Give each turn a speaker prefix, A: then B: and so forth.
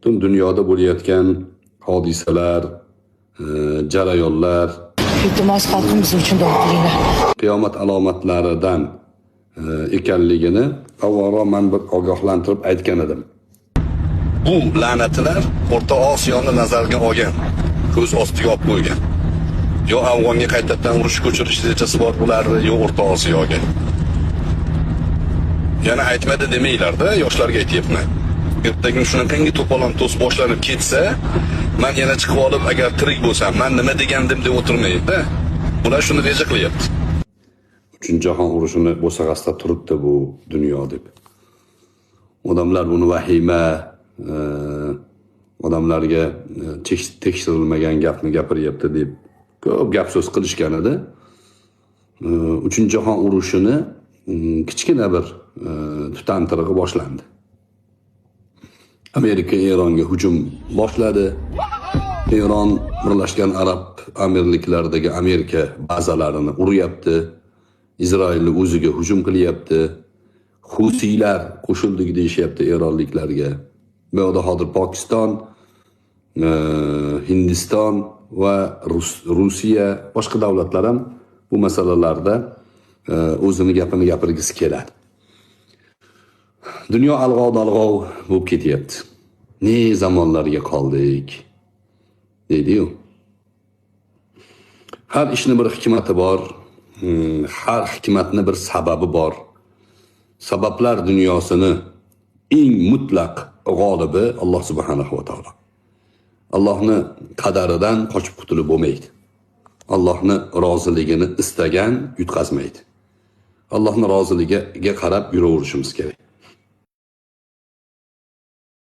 A: butun dunyoda bo'layotgan hodisalar, jarayonlar,
B: Iltimos xalqimiz uchun duo qilinglar.
A: qiyomat alomatlaridan ekanligini avvalroq men bir ogohlantirib aytgan edim. Bu la'natlar O'rta Osiyoni nazarga olgan, ko'z ostiga olib qo'ygan. Yo Afg'onga qaytadan urush ko'chirish rejasi bor bularni, yo O'rta Osiyoga. Yana aytmadi demanglar-da, yoshlarga aytyapman. Ertaga shunaqangi to'polon to's boshlanib ketsa, men yana chiqib olib agar tirik bo'lsam, men nima degandim deb o'tirmaydi-da. Bular shuni reja qilyapti. 3-jahon urushini bo'sag'asda turibdi bu dunyo deb. Odamlar buni vahima, odamlarga tekshirilmagan gapni gapiryapti deb ko'p gap so'z qilishgan edi. 3-jahon urushini kichkina bir tutantirig'i boshlandi. Amerika Eronga hujum boshladi. Eron Birlashgan Arab Amirliklaridagi Amerika bazalarini uryapti. Izroilni o'ziga hujum qilyapti. Husiylar qo'shildik deyishyapti eronliklarga. Bu yerda hozir Pokiston, Hindiston va Rossiya boshqa davlatlar ham bu masalalarda o'zini gapini gapirgisi keladi. Dunyo alg'ov-dalg'ov bo'lib ketyapti. Ne zamonlarga qoldik, deydi-yu. Har ishning bir hikmati bor, har hikmatning bir sababi bor. Sabablar dunyosini eng mutlaq g'olibi Alloh subhanahu va taolo. Allohning qadaridan qochib qutulib bo'lmaydi. Allohning roziligini istagan yutqazmaydi. Allohning roziligiga qarab yuraverishimiz kerak.